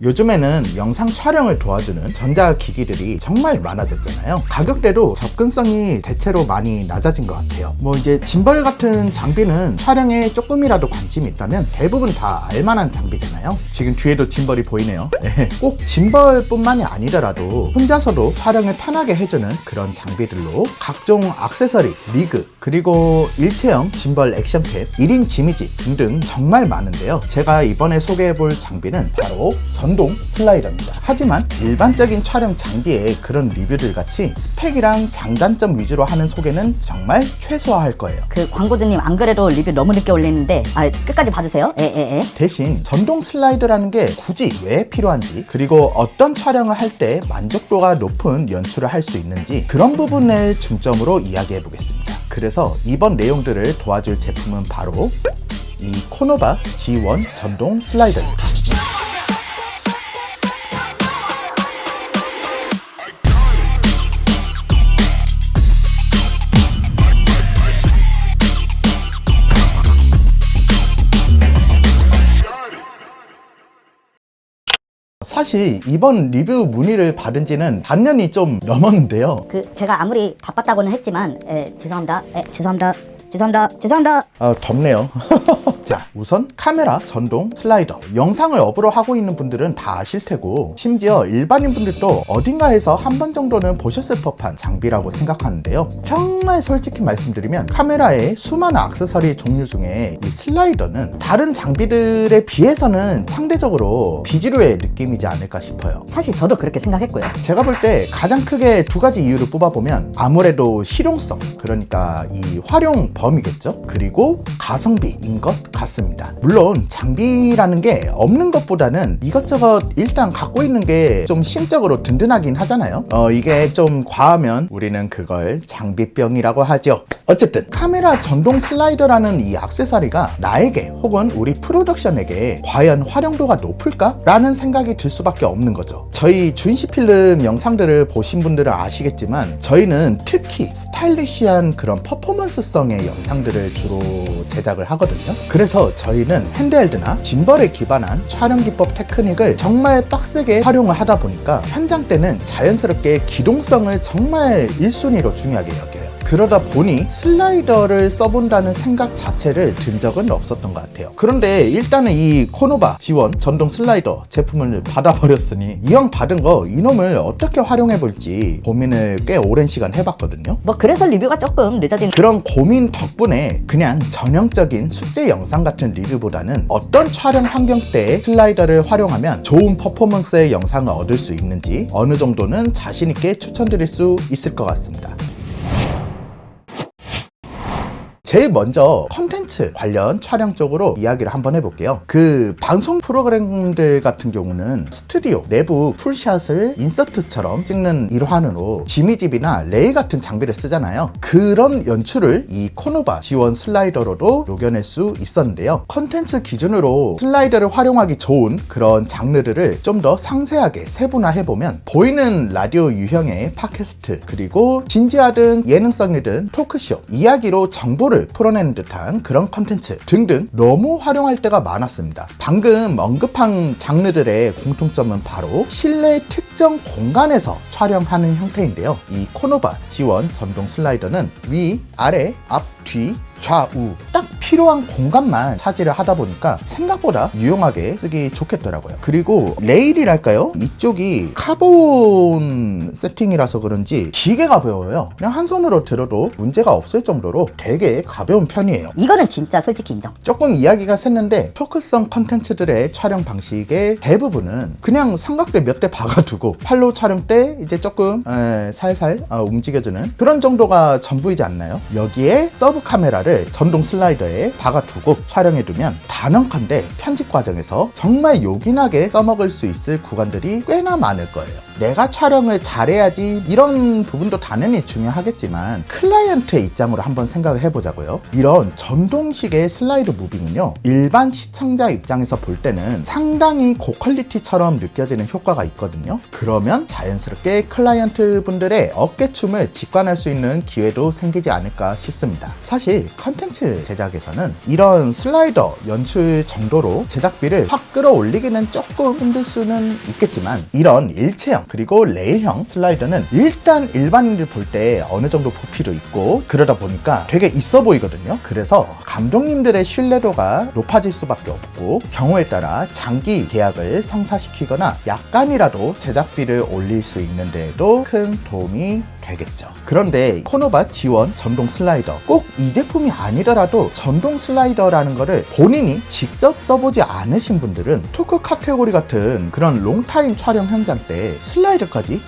요즘에는 영상 촬영을 도와주는 전자기기들이 정말 많아졌잖아요. 가격대도 접근성이 대체로 많이 낮아진 것 같아요. 뭐 이제 짐벌 같은 장비는 촬영에 조금이라도 관심이 있다면 대부분 다 알만한 장비잖아요. 지금 뒤에도 짐벌이 보이네요. 꼭 짐벌뿐만이 아니더라도 혼자서도 촬영을 편하게 해주는 그런 장비들로 각종 액세서리, 리그, 그리고 일체형 짐벌 액션캡, 1인 지미지 등등 정말 많은데요. 제가 이번에 소개해볼 장비는 바로 전동 슬라이더입니다. 하지만 일반적인 촬영 장비의 그런 리뷰들 같이 스펙이랑 장단점 위주로 하는 소개는 정말 최소화할 거예요. 그 광고주님 안 그래도 리뷰 너무 늦게 올리는데 끝까지 봐주세요. 대신 전동 슬라이더라는 게 굳이 왜 필요한지, 그리고 어떤 촬영을 할 때 만족도가 높은 연출을 할 수 있는지, 그런 부분을 중점으로 이야기해 보겠습니다. 그래서 이번 내용들을 도와줄 제품은 바로 이 코노바 G1 전동 슬라이더입니다. 사실 이번 리뷰 문의를 받은 지는 반년이 좀 넘었는데요. 제가 아무리 바빴다고는 했지만 죄송합니다. 덥네요. 자, 우선 카메라 전동 슬라이더. 영상을 업으로 하고 있는 분들은 다 아실 테고, 심지어 일반인 분들도 어딘가에서 한 번 정도는 보셨을 법한 장비라고 생각하는데요. 정말 솔직히 말씀드리면 카메라의 수많은 액세서리 종류 중에 이 슬라이더는 다른 장비들에 비해서는 상대적으로 비주류의 느낌이지 않을까 싶어요. 사실 저도 그렇게 생각했고요. 제가 볼 때 가장 크게 두 가지 이유를 뽑아보면 아무래도 실용성, 그러니까 이 활용 범위겠죠. 그리고 가성비인 것 같습니다. 물론 장비라는 게 없는 것보다는 이것저것 일단 갖고 있는 게 좀 심적으로 든든하긴 하잖아요. 이게 좀 과하면 우리는 그걸 장비병이라고 하죠. 어쨌든 카메라 전동 슬라이더라는 이 액세서리가 나에게 혹은 우리 프로덕션에게 과연 활용도가 높을까? 라는 생각이 들 수밖에 없는 거죠. 저희 주인씨 필름 영상들을 보신 분들은 아시겠지만 저희는 특히 스타일리시한 그런 퍼포먼스성의 영상들을 주로 제작을 하거든요. 그래서 저희는 핸드헬드나 짐벌에 기반한 촬영 기법 테크닉을 정말 빡세게 활용을 하다 보니까 현장 때는 자연스럽게 기동성을 정말 1순위로 중요하게 여겨요. 그러다 보니 슬라이더를 써본다는 생각 자체를 든 적은 없었던 것 같아요. 그런데 일단은 이 코노바 G1 전동 슬라이더 제품을 받아버렸으니 이왕 받은 거 이놈을 어떻게 활용해볼지 고민을 꽤 오랜 시간 해봤거든요. 그래서 리뷰가 조금 늦어진 그런 고민 덕분에 그냥 전형적인 숙제 영상 같은 리뷰보다는 어떤 촬영 환경 때 슬라이더를 활용하면 좋은 퍼포먼스의 영상을 얻을 수 있는지 어느 정도는 자신있게 추천드릴 수 있을 것 같습니다. 제일 먼저 컨텐츠 관련 촬영 쪽으로 이야기를 한번 해볼게요. 그 방송 프로그램들 같은 경우는 스튜디오 내부 풀샷을 인서트처럼 찍는 일환으로 지미집이나 레일 같은 장비를 쓰잖아요. 그런 연출을 이 코노바 G1 슬라이더로도 녹여낼 수 있었는데요. 컨텐츠 기준으로 슬라이더를 활용하기 좋은 그런 장르들을 좀 더 상세하게 세분화해보면 보이는 라디오 유형의 팟캐스트, 그리고 진지하든 예능성이든 토크쇼, 이야기로 정보를 풀어내는 듯한 그런 컨텐츠 등등 너무 활용할 때가 많았습니다. 방금 언급한 장르들의 공통점은 바로 실내 특정 공간에서 촬영하는 형태인데요. 이 코노바 G1 전동 슬라이더는 위, 아래, 앞, 뒤, 좌우 딱 필요한 공간만 차지를 하다 보니까 생각보다 유용하게 쓰기 좋겠더라고요. 그리고 레일이랄까요? 이쪽이 카본 세팅이라서 그런지 되게 가벼워요. 그냥 한 손으로 들어도 문제가 없을 정도로 되게 가벼운 편이에요. 이거는 진짜 솔직히 인정. 조금 이야기가 샜는데 토크성 컨텐츠들의 촬영 방식의 대부분은 그냥 삼각대 몇 대 박아두고 팔로우 촬영 때 이제 조금 살살 움직여주는 그런 정도가 전부이지 않나요? 여기에 서브 카메라를 전동 슬라이더에 박아두고 촬영해두면 단언컨대 편집 과정에서 정말 요긴하게 써먹을 수 있을 구간들이 꽤나 많을 거예요. 내가 촬영을 잘해야지 이런 부분도 당연히 중요하겠지만 클라이언트의 입장으로 한번 생각을 해보자고요. 이런 전동식의 슬라이드 무빙은요, 일반 시청자 입장에서 볼 때는 상당히 고퀄리티처럼 느껴지는 효과가 있거든요. 그러면 자연스럽게 클라이언트 분들의 어깨춤을 직관할 수 있는 기회도 생기지 않을까 싶습니다. 사실 컨텐츠 제작에서는 이런 슬라이더 연출 정도로 제작비를 확 끌어올리기는 조금 힘들 수는 있겠지만, 이런 일체형 그리고 레일형 슬라이더는 일단 일반인들 볼 때 어느 정도 부피도 있고 그러다 보니까 되게 있어 보이거든요. 그래서 감독님들의 신뢰도가 높아질 수밖에 없고, 경우에 따라 장기 계약을 성사시키거나 약간이라도 제작비를 올릴 수 있는 데에도 큰 도움이 되겠죠. 그런데 코노바 지원 전동 슬라이더, 꼭 이 제품이 아니더라도 전동 슬라이더라는 거를 본인이 직접 써보지 않으신 분들은 토크 카테고리 같은 그런 롱타임 촬영 현장 때 슬라이더까지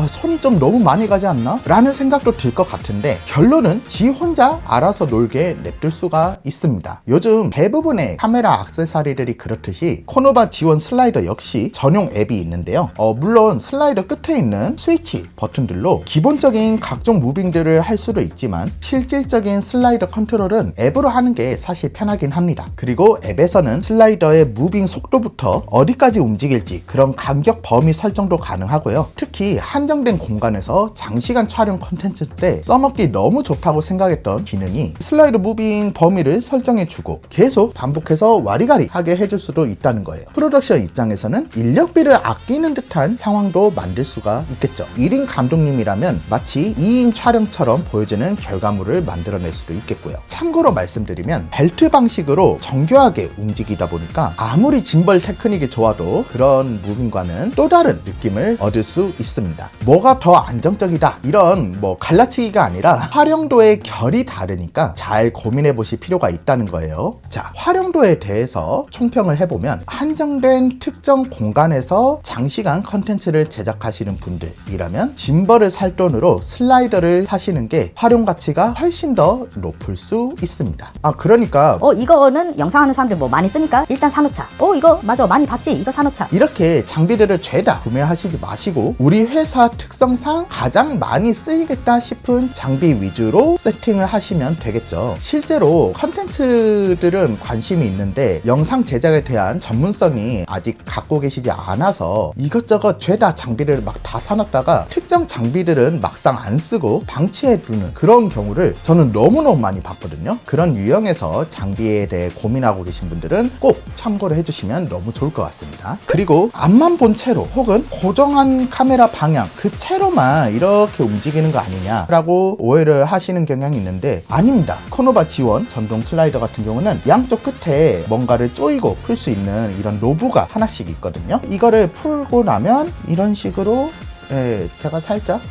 손이 좀 너무 많이 가지 않나? 라는 생각도 들 것 같은데, 결론은 지 혼자 알아서 놀게 냅둘 수가 있습니다. 요즘 대부분의 카메라 액세서리들이 그렇듯이 코노바 지원 슬라이더 역시 전용 앱이 있는데요. 물론 슬라이더 끝에 있는 스위치 버튼들로 기본적인 각종 무빙들을 할 수도 있지만, 실질적인 슬라이더 컨트롤은 앱으로 하는 게 사실 편하긴 합니다. 그리고 앱에서는 슬라이더의 무빙 속도부터 어디까지 움직일지 그런 간격 범위 설정도 가능하고요. 특히 한정된 공간에서 장시간 촬영 콘텐츠 때 써먹기 너무 좋다고 생각했던 기능이 슬라이더 무빙 범위를 설정해주고 계속 반복해서 와리가리 하게 해줄 수도 있다는 거예요. 프로덕션 입장에서는 인력비를 아끼는 듯한 상황도 만들 수가 있겠죠. 1인 감독님이라면 마치 2인 촬영처럼 보여지는 결과물을 만들어낼 수도 있겠고요. 참고로 말씀드리면 벨트 방식으로 정교하게 움직이다 보니까 아무리 짐벌 테크닉이 좋아도 그런 무빙과는 또 다른 느낌을 얻을 수 있습니다. 뭐가 더 안정적이다 이런 갈라치기가 아니라 활용도의 결이 다르니까 잘 고민해 보실 필요가 있다는 거예요. 자, 활용도에 대해서 총평을 해보면, 한정된 특정 공간에서 장시간 컨텐츠를 제작하시는 분들이라면 짐벌을 살 돈으로 슬라이더를 사시는 게 활용 가치가 훨씬 더 높을 수 있습니다. 그러니까 이거는 영상하는 사람들 많이 쓰니까 일단 사놓자. 이거 맞아, 많이 봤지, 이거 사놓자. 이렇게 장비들을 죄다 구매하시지 마시고, 우리 회사 특성상 가장 많이 쓰이겠다 싶은 장비 위주로 세팅을 하시면 되겠죠. 실제로 컨텐츠들은 관심이 있는데 영상 제작에 대한 전문성이 아직 갖고 계시지 않아서 이것저것 죄다 장비를 막 다 사놨다가 특정 장비들은 막상 안 쓰고 방치해 두는 그런 경우를 저는 너무너무 많이 봤거든요. 그런 유형에서 장비에 대해 고민하고 계신 분들은 꼭 참고를 해주시면 너무 좋을 것 같습니다. 그리고 앞만 본 채로 혹은 고정한 카메라 방향 그 채로만 이렇게 움직이는 거 아니냐라고 오해를 하시는 경향이 있는데, 아닙니다. 코노바 지원 전동 슬라이더 같은 경우는 양쪽 끝에 뭔가를 조이고 풀 수 있는 이런 로브가 하나씩 있거든요. 이거를 풀고 나면 이런 식으로 제가 살짝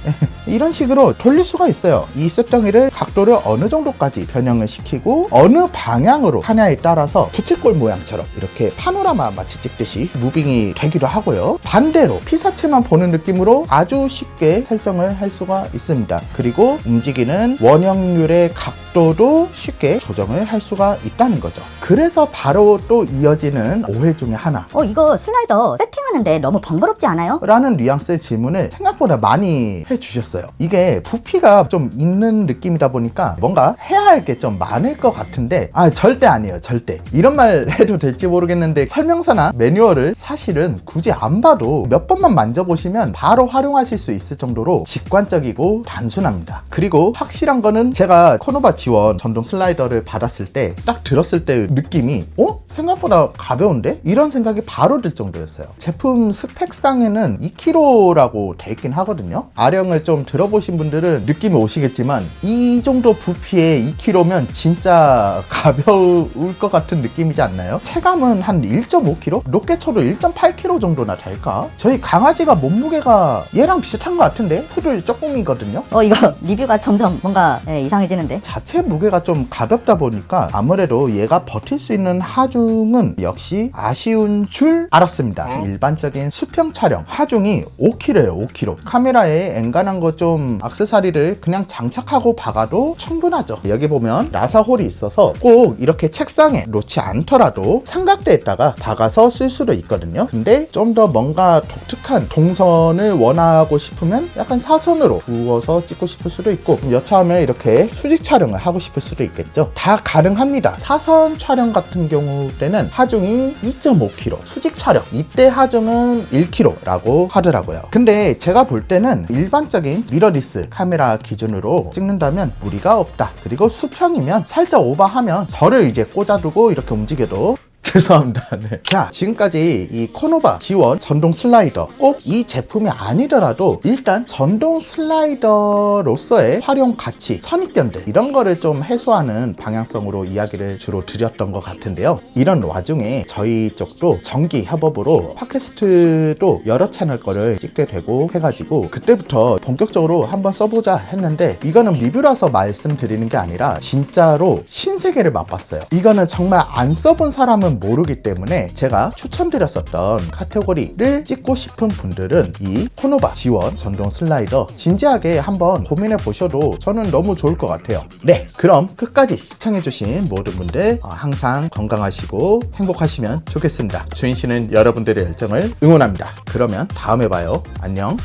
이런 식으로 돌릴 수가 있어요. 이 쇳덩이를 각도를 어느 정도까지 변형을 시키고 어느 방향으로 하냐에 따라서 부채꼴 모양처럼 이렇게 파노라마 마치 찍듯이 무빙이 되기도 하고요. 반대로 피사체만 보는 느낌으로 아주 쉽게 설정을 할 수가 있습니다. 그리고 움직이는 원형률의 각도도 쉽게 조정을 할 수가 있다는 거죠. 그래서 바로 또 이어지는 오해 중에 하나, 이거 슬라이더 세팅하는데 너무 번거롭지 않아요? 라는 뉘앙스의 질문을 생각보다 많이 해주셨어요. 이게 부피가 좀 있는 느낌이다 보니까 뭔가 해야 할 게 좀 많을 것 같은데, 절대 아니에요. 절대. 이런 말 해도 될지 모르겠는데, 설명서나 매뉴얼을 사실은 굳이 안 봐도 몇 번만 만져보시면 바로 활용하실 수 있을 정도로 직관적이고 단순합니다. 그리고 확실한 거는, 제가 코노바 지원 전동 슬라이더를 받았을 때 딱 들었을 때 느낌이 생각보다 가벼운데? 이런 생각이 바로 들 정도였어요. 제품 스펙상에는 2kg라고 돼 있긴 하거든요. 아령을 좀 들어보신 분들은 느낌이 오시겠지만, 이 정도 부피에 2kg면 진짜 가벼울 것 같은 느낌이지 않나요? 체감은 한 1.5kg? 높게 쳐도 1.8kg 정도나 될까? 저희 강아지가 몸무게가 얘랑 비슷한 것 같은데? 푸들 조금이거든요. 이거 리뷰가 점점 뭔가 이상해지는데? 자체 무게가 좀 가볍다 보니까 아무래도 얘가 버틸 수 있는 하중은 역시 아쉬운 줄 알았습니다. 일반적인 수평 촬영 하중이 5kg예요. 5kg. 카메라에 엔간한 거 그리고 좀 액세서리를 그냥 장착하고 박아도 충분하죠. 여기 보면 라사홀이 있어서 꼭 이렇게 책상에 놓지 않더라도 삼각대에다가 박아서 쓸 수도 있거든요. 근데 좀 더 뭔가 독특한 동선을 원하고 싶으면 약간 사선으로 부어서 찍고 싶을 수도 있고, 여차하면 이렇게 수직 촬영을 하고 싶을 수도 있겠죠. 다 가능합니다. 사선 촬영 같은 경우 때는 하중이 2.5kg, 수직 촬영 이때 하중은 1kg라고 하더라고요. 근데 제가 볼 때는 일반적인 미러리스 카메라 기준으로 찍는다면 무리가 없다. 그리고 수평이면 살짝 오버하면 저를 이제 꽂아두고 이렇게 움직여도 죄송합니다. 네. 자, 지금까지 이 코노바 지원 전동 슬라이더, 꼭 이 제품이 아니더라도 일단 전동 슬라이더로서의 활용 가치, 선입견들 이런 거를 좀 해소하는 방향성으로 이야기를 주로 드렸던 것 같은데요. 이런 와중에 저희 쪽도 정기 협업으로 팟캐스트도 여러 채널 거를 찍게 되고 해가지고 그때부터 본격적으로 한번 써보자 했는데, 이거는 리뷰라서 말씀드리는 게 아니라 진짜로 신세계를 맛봤어요. 이거는 정말 안 써본 사람은 모르기 때문에 제가 추천드렸었던 카테고리를 찍고 싶은 분들은 이 코노바 지원 전동 슬라이더 진지하게 한번 고민해 보셔도 저는 너무 좋을 것 같아요. 네, 그럼 끝까지 시청해주신 모든 분들 항상 건강하시고 행복하시면 좋겠습니다. 주인 씨는 여러분들의 열정을 응원합니다. 그러면 다음에 봐요. 안녕.